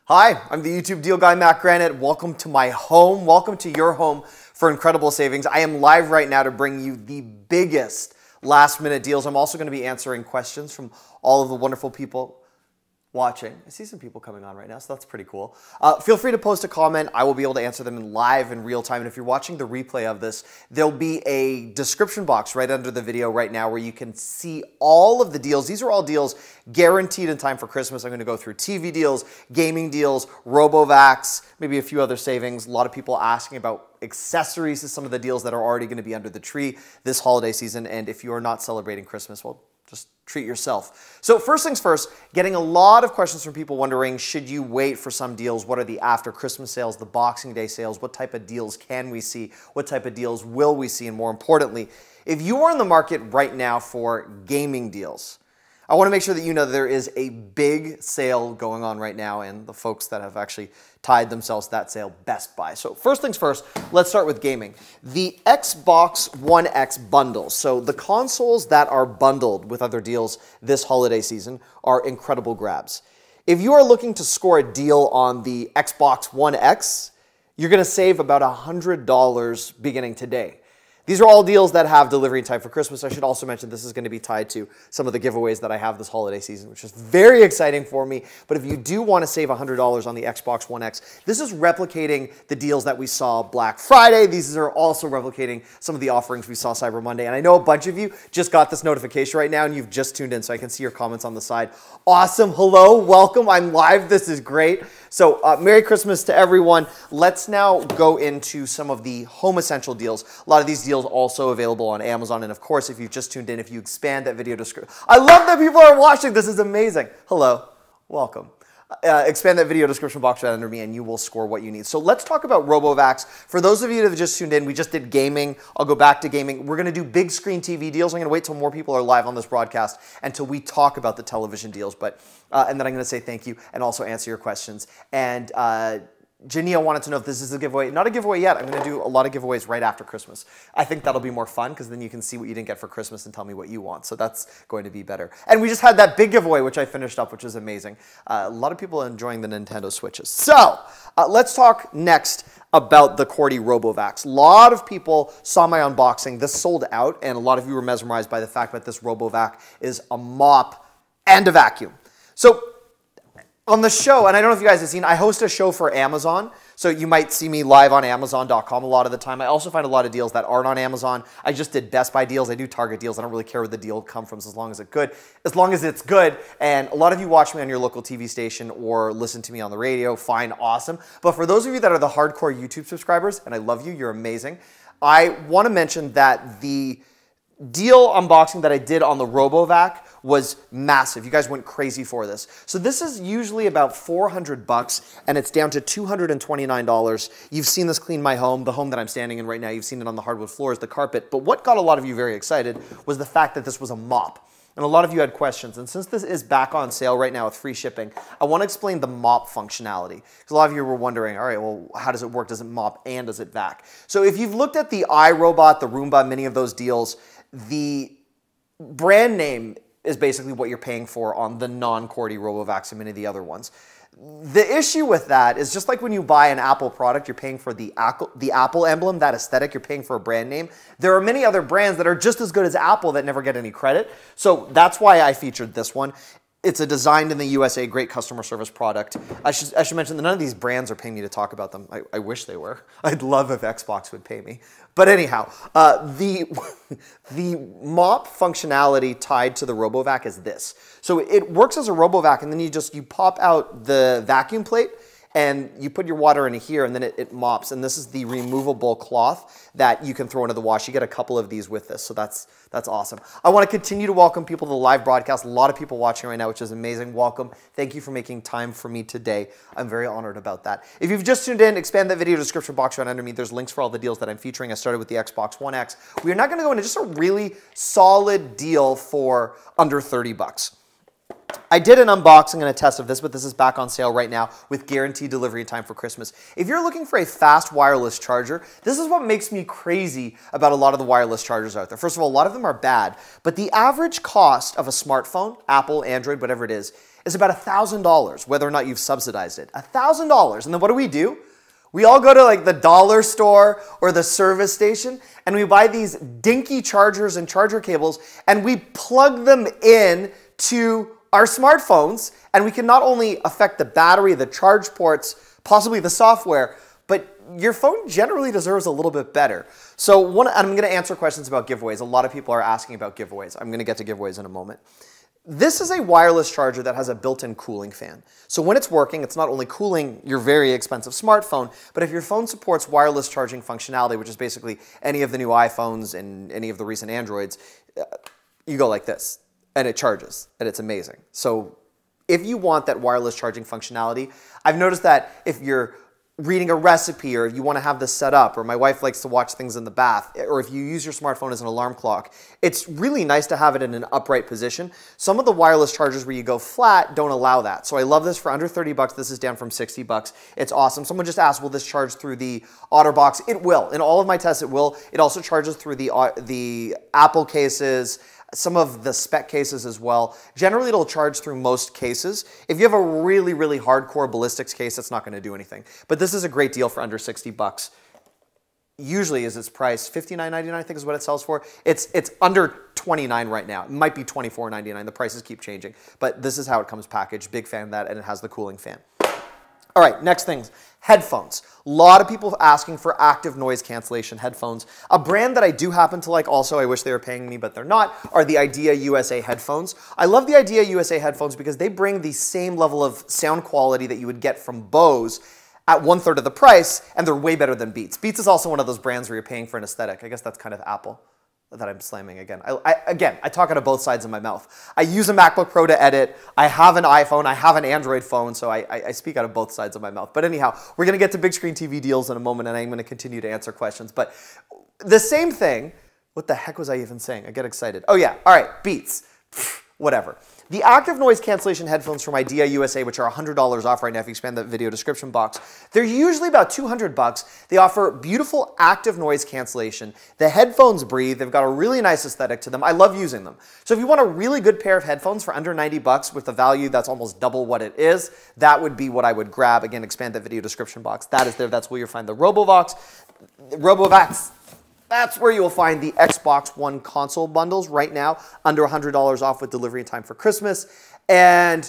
Hi, I'm the YouTube deal guy, Matt Granite. Welcome to my home. Welcome to your home for incredible savings. I am live right now to bring you the biggest last minute deals. I'm also going to be answering questions from all of the wonderful people watching. I see some people coming on right now, so that's pretty cool. Feel free to post a comment. I will be able to answer them live in real time. And if you're watching the replay of this, there'll be a description box right under the video right now where you can see all of the deals. These are all deals guaranteed in time for Christmas. I'm going to go through TV deals, gaming deals, RoboVacs, maybe a few other savings. A lot of people asking about accessories to some of the deals that are already going to be under the tree this holiday season. And if you are not celebrating Christmas, well, just treat yourself. So first things first, getting a lot of questions from people wondering, should you wait for some deals? What are the after Christmas sales, the Boxing Day sales? What type of deals can we see? What type of deals will we see? And more importantly, if you are in the market right now for gaming deals, I want to make sure that you know that there is a big sale going on right now, and the folks that have actually tied themselves to that sale, Best Buy. So first things first, let's start with gaming. The Xbox One X bundles. So the consoles that are bundled with other deals this holiday season are incredible grabs. If you are looking to score a deal on the Xbox One X, you're going to save about $100 beginning today. These are all deals that have delivery in time for Christmas. I should also mention this is going to be tied to some of the giveaways that I have this holiday season, which is very exciting for me. But if you do want to save $100 on the Xbox One X, this is replicating the deals that we saw Black Friday. These are also replicating some of the offerings we saw Cyber Monday. And I know a bunch of you just got this notification right now and you've just tuned in, so I can see your comments on the side. Awesome. Hello. Welcome. I'm live. This is great. So Merry Christmas to everyone. Let's now go into some of the home essential deals. A lot of these deals also available on Amazon. And of course, if you've just tuned in, if you expand that video description, I love that people are watching. This is amazing. Hello. Welcome. Expand that video description box right under me and you will score what you need. So let's talk about RoboVacs. For those of you that have just tuned in, we just did gaming. I'll go back to gaming. We're going to do big screen TV deals. I'm going to wait till more people are live on this broadcast until we talk about the television deals. And then I'm going to say thank you and also answer your questions. And Jania wanted to know if this is a giveaway. Not a giveaway yet. I'm going to do a lot of giveaways right after Christmas. I think that'll be more fun because then you can see what you didn't get for Christmas and tell me what you want. So that's going to be better. And we just had that big giveaway, which I finished up, which is amazing. A lot of people are enjoying the Nintendo Switches. So let's talk next about the QWERTY RoboVacs. A lot of people saw my unboxing. This sold out, and a lot of you were mesmerized by the fact that this RoboVac is a mop and a vacuum. So on the show, and I don't know if you guys have seen, I host a show for Amazon, so you might see me live on Amazon.com a lot of the time. I also find a lot of deals that aren't on Amazon. I just did Best Buy deals. I do Target deals. I don't really care where the deal comes from as long as it's good. As long as it's good, and a lot of you watch me on your local TV station or listen to me on the radio, fine, awesome. But for those of you that are the hardcore YouTube subscribers, and I love you, you're amazing, I want to mention that the deal unboxing that I did on the RoboVac was massive. You guys went crazy for this. So this is usually about 400 bucks and it's down to $229. You've seen this clean my home, the home that I'm standing in right now. You've seen it on the hardwood floors, the carpet. But what got a lot of you very excited was the fact that this was a mop. And a lot of you had questions. And since this is back on sale right now with free shipping, I want to explain the mop functionality. Because a lot of you were wondering, all right, well, how does it work? Does it mop and does it vac? So if you've looked at the iRobot, the Roomba, many of those deals, the brand name is basically what you're paying for on the non-QWERTY RoboVacs and many of the other ones. The issue with that is just like when you buy an Apple product, you're paying for the Apple emblem, that aesthetic, you're paying for a brand name. There are many other brands that are just as good as Apple that never get any credit. So that's why I featured this one. It's a designed in the USA, great customer service product. I should mention that none of these brands are paying me to talk about them. I wish they were. I'd love if Xbox would pay me. But anyhow, the mop functionality tied to the RoboVac is this. So it works as a RoboVac, and then you pop out the vacuum plate, and you put your water in here, and then it mops. And this is the removable cloth that you can throw into the wash. You get a couple of these with this, so that's awesome. I want to continue to welcome people to the live broadcast. A lot of people watching right now, which is amazing. Welcome. Thank you for making time for me today. I'm very honored about that. If you've just tuned in, expand that video description box right under me. There's links for all the deals that I'm featuring. I started with the Xbox One X. We are now going to go into just a really solid deal for under 30 bucks. I did an unboxing and a test of this, but this is back on sale right now with guaranteed delivery in time for Christmas. If you're looking for a fast wireless charger, this is what makes me crazy about a lot of the wireless chargers out there. First of all, a lot of them are bad, but the average cost of a smartphone, Apple, Android, whatever it is is about $1,000, whether or not you've subsidized it. $1,000. And then what do? We all go to like the dollar store or the service station and we buy these dinky chargers and charger cables and we plug them in to our smartphones, and we can not only affect the battery, the charge ports, possibly the software, but your phone generally deserves a little bit better. So I'm going to answer questions about giveaways. A lot of people are asking about giveaways. I'm going to get to giveaways in a moment. This is a wireless charger that has a built-in cooling fan. So when it's working, it's not only cooling your very expensive smartphone, but if your phone supports wireless charging functionality, which is basically any of the new iPhones and any of the recent Androids, you go like this, and it charges, and it's amazing. So if you want that wireless charging functionality, I've noticed that if you're reading a recipe, or if you want to have this set up, or my wife likes to watch things in the bath, or if you use your smartphone as an alarm clock, it's really nice to have it in an upright position. Some of the wireless chargers where you go flat don't allow that. So I love this for under 30 bucks. This is down from 60 bucks. It's awesome. Someone just asked, will this charge through the OtterBox? It will. In all of my tests, it will. It also charges through the Apple cases, some of the spec cases as well. Generally, it'll charge through most cases. If you have a really, really hardcore ballistics case, it's not going to do anything. But this is a great deal for under 60 bucks. Usually is its price $59.99, I think is what it sells for. It's under $29 right now. It might be $24.99. The prices keep changing. But this is how it comes packaged. Big fan of that, and it has the cooling fan. All right, next things, headphones. A lot of people asking for active noise cancellation headphones. A brand that I do happen to like also, I wish they were paying me, but they're not, are the Idea USA headphones. I love the Idea USA headphones because they bring the same level of sound quality that you would get from Bose at 1/3 of the price, and they're way better than Beats. Beats is also one of those brands where you're paying for an aesthetic. I guess that's kind of Apple that I'm slamming again. I talk out of both sides of my mouth. I use a MacBook Pro to edit. I have an iPhone. I have an Android phone, so I speak out of both sides of my mouth. But anyhow, we're going to get to big screen TV deals in a moment, and I'm going to continue to answer questions. But the same thing, what the heck was I even saying? I get excited. Oh yeah, all right, Beats. Whatever. The active noise cancellation headphones from Idea USA, which are $100 off right now if you expand the video description box, they're usually about 200 bucks. They offer beautiful active noise cancellation. The headphones breathe. They've got a really nice aesthetic to them. I love using them. So if you want a really good pair of headphones for under 90 bucks with a value that's almost double what it is, that would be what I would grab. Again, expand that video description box. That is there. That's where you'll find the RoboVax. That's where you'll find the Xbox One console bundles right now, under $100 off with delivery in time for Christmas. And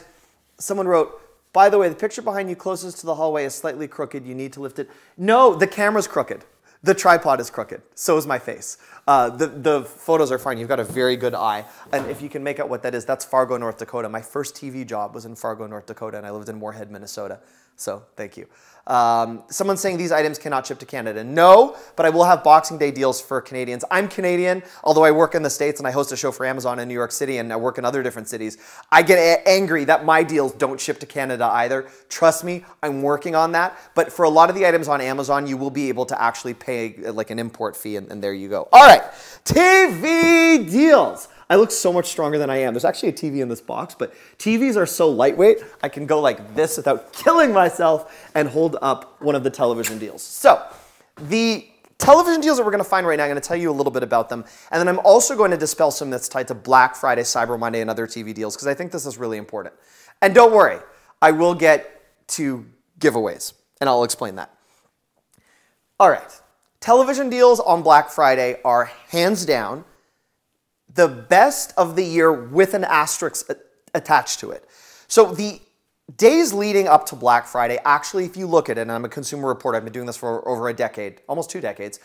someone wrote, by the way, the picture behind you closest to the hallway is slightly crooked. You need to lift it. No, the camera's crooked. The tripod is crooked. So is my face. The photos are fine. You've got a very good eye. And if you can make out what that is, that's Fargo, North Dakota. My first TV job was in Fargo, North Dakota, and I lived in Moorhead, Minnesota. So thank you. Someone's saying these items cannot ship to Canada. No, but I will have Boxing Day deals for Canadians. I'm Canadian, although I work in the States and I host a show for Amazon in New York City and I work in other different cities. I get angry that my deals don't ship to Canada either. Trust me, I'm working on that. But for a lot of the items on Amazon, you will be able to actually pay like an import fee, and there you go. All right, TV deals. I look so much stronger than I am. There's actually a TV in this box, but TVs are so lightweight, I can go like this without killing myself and hold up one of the television deals. So the television deals that we're going to find right now, I'm going to tell you a little bit about them. And then I'm also going to dispel some myths tied to Black Friday, Cyber Monday, and other TV deals, because I think this is really important. And don't worry, I will get to giveaways, and I'll explain that. All right, television deals on Black Friday are hands down the best of the year with an asterisk attached to it. So the days leading up to Black Friday, actually, if you look at it, and I'm a consumer reporter, I've been doing this for over a decade, almost 2 decades,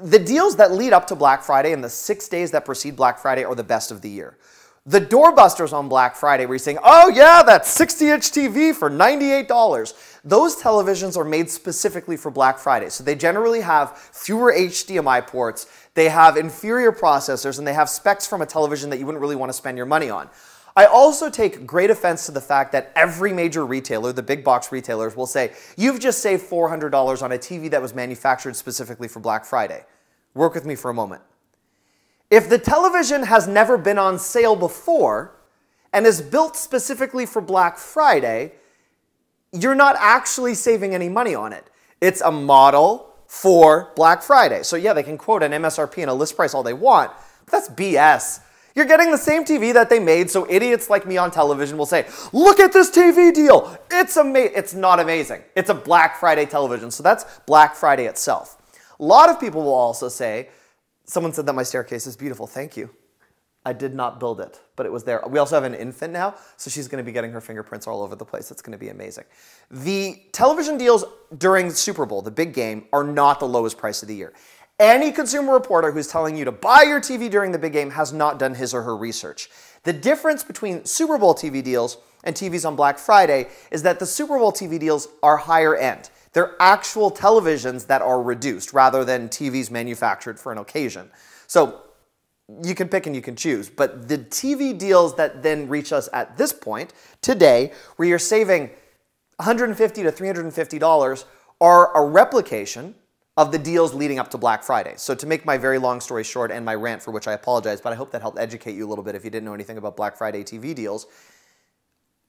the deals that lead up to Black Friday and the 6 days that precede Black Friday are the best of the year. The doorbusters on Black Friday where you're saying, oh yeah, that 60-inch TV for $98. Those televisions are made specifically for Black Friday. So they generally have fewer HDMI ports, they have inferior processors, and they have specs from a television that you wouldn't really want to spend your money on. I also take great offense to the fact that every major retailer, the big box retailers, will say, you've just saved $400 on a TV that was manufactured specifically for Black Friday. Work with me for a moment. If the television has never been on sale before and is built specifically for Black Friday, you're not actually saving any money on it. It's a model for Black Friday. So yeah, they can quote an MSRP and a list price all they want, but that's BS. You're getting the same TV that they made, so idiots like me on television will say, look at this TV deal. It's amazing. It's not amazing. It's a Black Friday television, so that's Black Friday itself. A lot of people will also say, someone said that my staircase is beautiful. Thank you. I did not build it, but it was there. We also have an infant now, so she's going to be getting her fingerprints all over the place. It's going to be amazing. The television deals during Super Bowl, the big game, are not the lowest price of the year. Any consumer reporter who's telling you to buy your TV during the big game has not done his or her research. The difference between Super Bowl TV deals and TVs on Black Friday is that the Super Bowl TV deals are higher end. They're actual televisions that are reduced rather than TVs manufactured for an occasion. So you can pick and you can choose, but the TV deals that then reach us at this point, today, where you're saving $150 to $350 are a replication of the deals leading up to Black Friday. So to make my very long story short and my rant, for which I apologize, but I hope that helped educate you a little bit if you didn't know anything about Black Friday TV deals,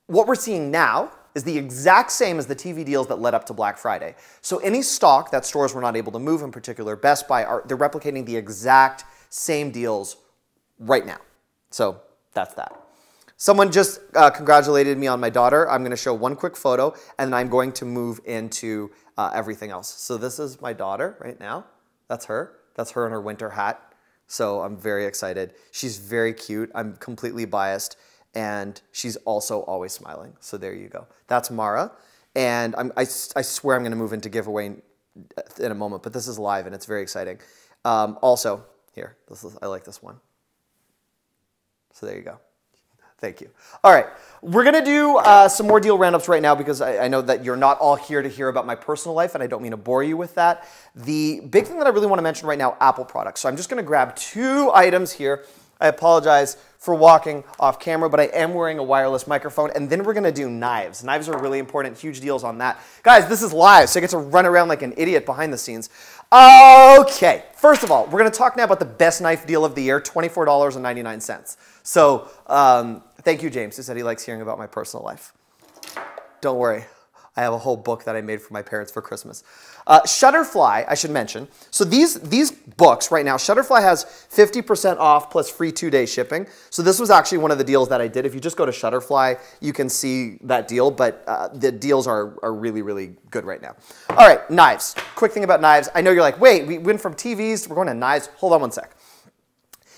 what we're seeing now is the exact same as the TV deals that led up to Black Friday. So any stock that stores were not able to move, in particular Best Buy, they're replicating the exact same deals right now. So that's that. Someone just congratulated me on my daughter. I'm going to show one quick photo, and then I'm going to move into everything else. So this is my daughter right now. That's her. That's her in her winter hat. So I'm very excited. She's very cute. I'm completely biased, and she's also always smiling. So there you go. That's Mara, and I swear I'm going to move into giveaway in a moment, but this is live, and it's very exciting. Also, here, I like this one. So there you go. Thank you. All right, we're going to do some more deal roundups right now because I know that you're not all here to hear about my personal life, and I don't mean to bore you with that. The big thing that I really want to mention right now, Apple products. So I'm just going to grab 2 items here. I apologize for walking off camera, but I am wearing a wireless microphone, and then we're going to do knives. Knives are really important, huge deals on that. Guys, this is live, so I get to run around like an idiot behind the scenes. Okay, first of all, we're going to talk now about the best knife deal of the year, $24.99. So thank you, James, who said he likes hearing about my personal life. Don't worry. I have a whole book that I made for my parents for Christmas. Shutterfly, I should mention. So these books right now, Shutterfly has 50% off plus free 2-day shipping. So this was actually one of the deals that I did. If you just go to Shutterfly, you can see that deal, but the deals are really, really good right now. All right, knives. Quick thing about knives. I know you're like, wait, we went from TVs, we're going to knives. Hold on one sec.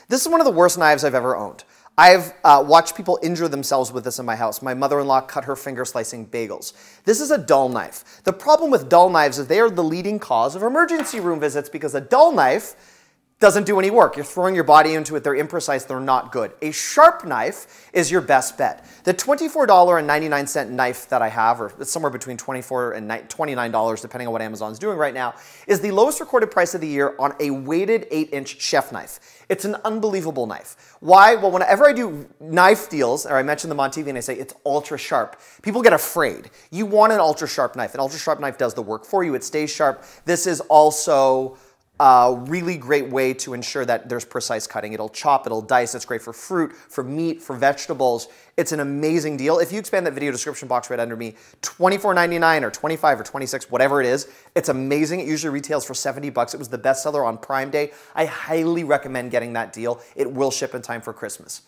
This is one of the worst knives I've ever owned. I've watched people injure themselves with this in my house. My mother-in-law cut her finger slicing bagels. This is a dull knife. The problem with dull knives is they are the leading cause of emergency room visits because a dull knife doesn't do any work. You're throwing your body into it. They're imprecise. They're not good. A sharp knife is your best bet. The $24.99 knife that I have, or it's somewhere between $24 and $29, depending on what Amazon's doing right now, is the lowest recorded price of the year on a weighted 8-inch chef knife. It's an unbelievable knife. Why? Well, whenever I do knife deals, or I mention them on TV and I say it's ultra sharp, people get afraid. You want an ultra sharp knife. An ultra sharp knife does the work for you. It stays sharp. This is also a really great way to ensure that there's precise cutting. It'll chop, it'll dice. It's great for fruit, for meat, for vegetables. It's an amazing deal. If you expand that video description box right under me, $24.99 or $25 or $26, whatever it is, it's amazing. It usually retails for $70. It was the bestseller on Prime Day. I highly recommend getting that deal. It will ship in time for Christmas.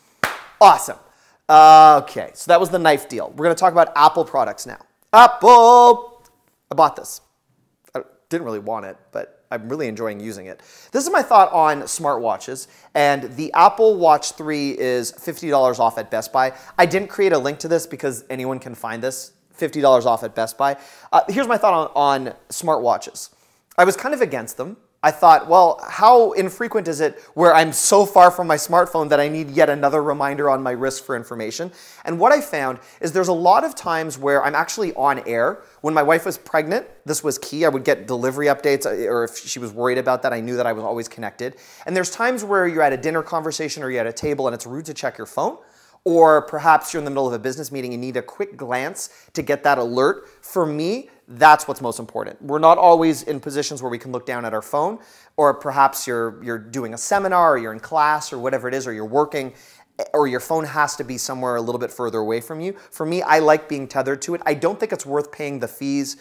Awesome. Okay, so that was the knife deal. We're going to talk about Apple products now. Apple! I bought this. I didn't really want it, but I'm really enjoying using it. This is my thought on smartwatches, and the Apple Watch 3 is $50 off at Best Buy. I didn't create a link to this because anyone can find this. $50 off at Best Buy. Here's my thought on smartwatches. I was kind of against them. I thought, well, how infrequent is it where I'm so far from my smartphone that I need yet another reminder on my wrist for information? And what I found is there's a lot of times where I'm actually on air. When my wife was pregnant, this was key. I would get delivery updates, or if she was worried about that, I knew that I was always connected. And there's times where you're at a dinner conversation or you're at a table and it's rude to check your phone. Or perhaps you're in the middle of a business meeting and need a quick glance to get that alert. For me, that's what's most important. We're not always in positions where we can look down at our phone, or perhaps you're doing a seminar or you're in class or whatever it is, or you're working. or your phone has to be somewhere a little bit further away from you. For me, I like being tethered to it. I don't think it's worth paying the fees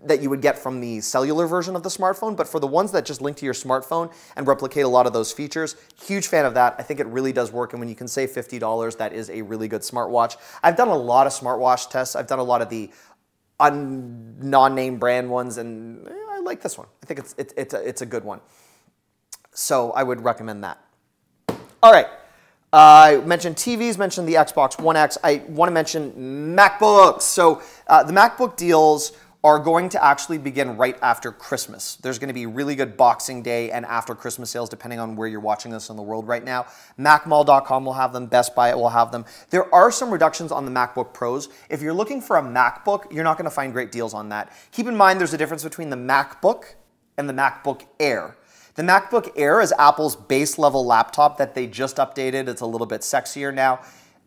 that you would get from the cellular version of the smartphone, but for the ones that just link to your smartphone and replicate a lot of those features, huge fan of that. I think it really does work, and when you can save $50, that is a really good smartwatch. I've done a lot of smartwatch tests. I've done a lot of the non-name brand ones, and I like this one. I think it's a good one. So I would recommend that. All right. I mentioned TVs, mentioned the Xbox One X. I want to mention MacBooks. So the MacBook deals are going to actually begin right after Christmas. There's going to be really good Boxing Day and after Christmas sales depending on where you're watching this in the world right now. MacMall.com will have them. Best Buy will have them. There are some reductions on the MacBook Pros. If you're looking for a MacBook, you're not going to find great deals on that. Keep in mind there's a difference between the MacBook and the MacBook Air. The MacBook Air is Apple's base level laptop that they just updated. It's a little bit sexier now.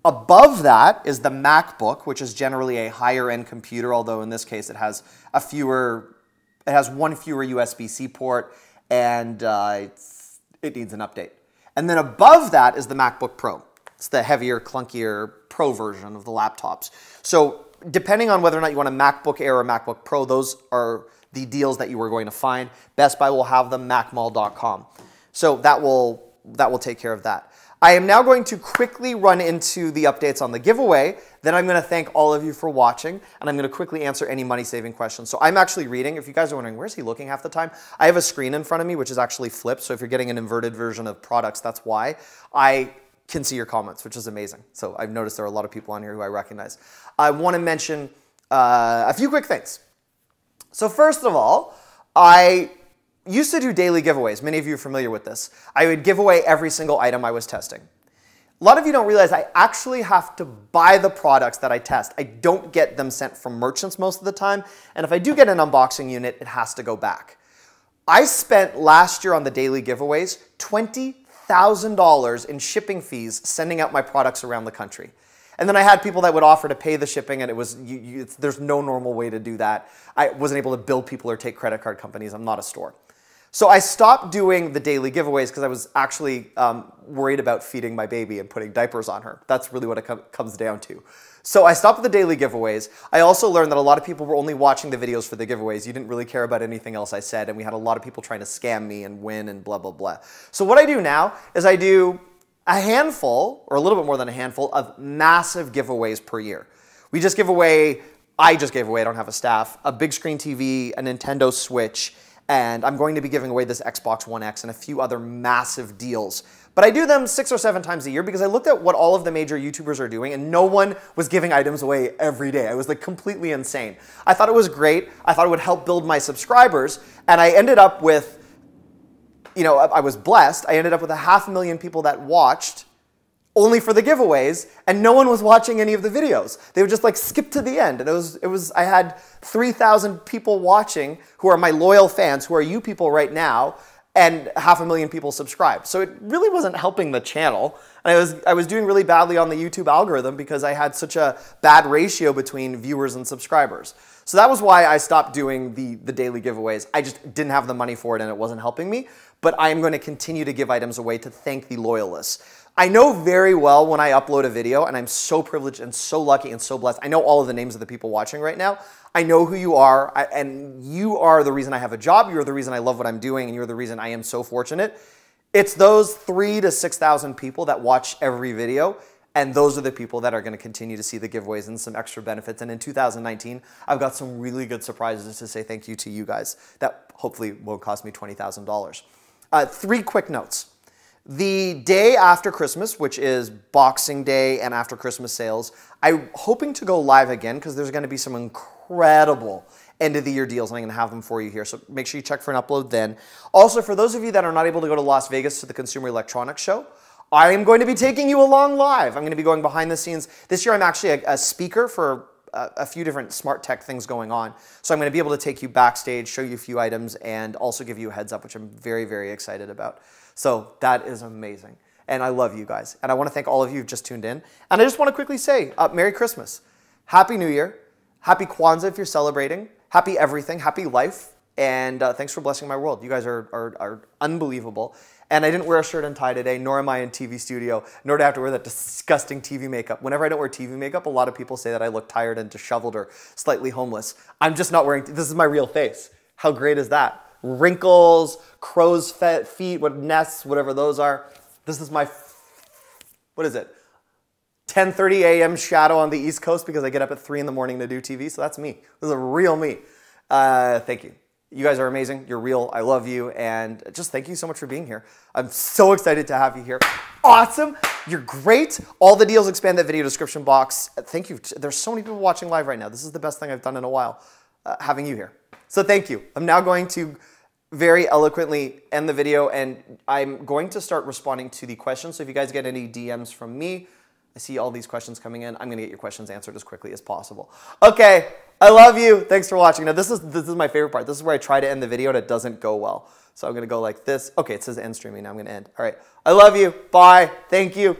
Above that is the MacBook, which is generally a higher end computer, although in this case it has one fewer USB-C port, and it needs an update. And then above that is the MacBook Pro. It's the heavier, clunkier Pro version of the laptops. So depending on whether or not you want a MacBook Air or MacBook Pro, those are the deals that you are going to find. Best Buy will have them, MacMall.com. So that will take care of that. I am now going to quickly run into the updates on the giveaway. Then I'm going to thank all of you for watching, and I'm going to quickly answer any money-saving questions. So I'm actually reading. If you guys are wondering, where's he looking half the time? I have a screen in front of me, which is actually flipped. So if you're getting an inverted version of products, that's why. I can see your comments, which is amazing. So I've noticed there are a lot of people on here who I recognize. I want to mention a few quick things. So first of all, I used to do daily giveaways. Many of you are familiar with this. I would give away every single item I was testing. A lot of you don't realize I actually have to buy the products that I test. I don't get them sent from merchants most of the time, and if I do get an unboxing unit, it has to go back. I spent last year on the daily giveaways $20,000 in shipping fees sending out my products around the country. And then I had people that would offer to pay the shipping, and there's no normal way to do that. I wasn't able to bill people or take credit card companies. I'm not a store. So I stopped doing the daily giveaways because I was actually worried about feeding my baby and putting diapers on her. That's really what it comes down to. So I stopped the daily giveaways. I also learned that a lot of people were only watching the videos for the giveaways. You didn't really care about anything else I said, and we had a lot of people trying to scam me and win and blah, blah, blah. So what I do now is I do a handful, or a little bit more than a handful, of massive giveaways per year. I just gave away, I don't have a staff, a big screen TV, a Nintendo Switch, and I'm going to be giving away this Xbox One X and a few other massive deals. But I do them 6 or 7 times a year because I looked at what all of the major YouTubers are doing, and no one was giving items away every day. I was like completely insane. I thought it was great. I thought it would help build my subscribers, and I ended up with, I was blessed. I ended up with 500,000 people that watched only for the giveaways, and no one was watching any of the videos. They would just like skip to the end. And I had 3,000 people watching who are my loyal fans, who are you people right now, and 500,000 people subscribed. So it really wasn't helping the channel. And I was doing really badly on the YouTube algorithm because I had such a bad ratio between viewers and subscribers. So that was why I stopped doing the daily giveaways. I just didn't have the money for it and it wasn't helping me. But I am going to continue to give items away to thank the loyalists. I know very well when I upload a video, and I'm so privileged and so lucky and so blessed. I know all of the names of the people watching right now. I know who you are, and you are the reason I have a job. You're the reason I love what I'm doing, and you're the reason I am so fortunate. It's those 3,000 to 6,000 people that watch every video, and those are the people that are going to continue to see the giveaways and some extra benefits. And in 2019, I've got some really good surprises to say thank you to you guys. That hopefully won't cost me $20,000. 3 quick notes. The day after Christmas, which is Boxing Day and after Christmas sales, I'm hoping to go live again because there's going to be some incredible end of the year deals, and I'm going to have them for you here. So make sure you check for an upload then. Also, for those of you that are not able to go to Las Vegas to the Consumer Electronics Show, I am going to be taking you along live. I'm going to be going behind the scenes. This year I'm actually a speaker for a few different smart tech things going on. So I'm going to be able to take you backstage, show you a few items, and also give you a heads up, which I'm very, very excited about. So that is amazing. And I love you guys. And I want to thank all of you who've just tuned in. And I just want to quickly say, Merry Christmas. Happy New Year. Happy Kwanzaa if you're celebrating. Happy everything. Happy life. And thanks for blessing my world. You guys are unbelievable. And I didn't wear a shirt and tie today, nor am I in TV studio, nor do I have to wear that disgusting TV makeup. Whenever I don't wear TV makeup, a lot of people say that I look tired and disheveled or slightly homeless. I'm just not wearing, this is my real face. How great is that? Wrinkles, crow's feet, what nests, whatever those are. This is my, what is it? 10:30 a.m. shadow on the East Coast because I get up at 3 in the morning to do TV. So that's me. This is a real me. Thank you. You guys are amazing. You're real. I love you. And just thank you so much for being here. I'm so excited to have you here. Awesome. You're great. All the deals, expand that video description box. Thank you. There's so many people watching live right now. This is the best thing I've done in a while, having you here. So thank you. I'm now going to very eloquently end the video, and I'm going to start responding to the questions. So if you guys get any DMs from me, I see all these questions coming in. I'm going to get your questions answered as quickly as possible. Okay. I love you. Thanks for watching. Now, this is my favorite part. This is where I try to end the video and it doesn't go well. So I'm going to go like this. Okay, it says end streaming. Now I'm going to end. All right. I love you. Bye. Thank you.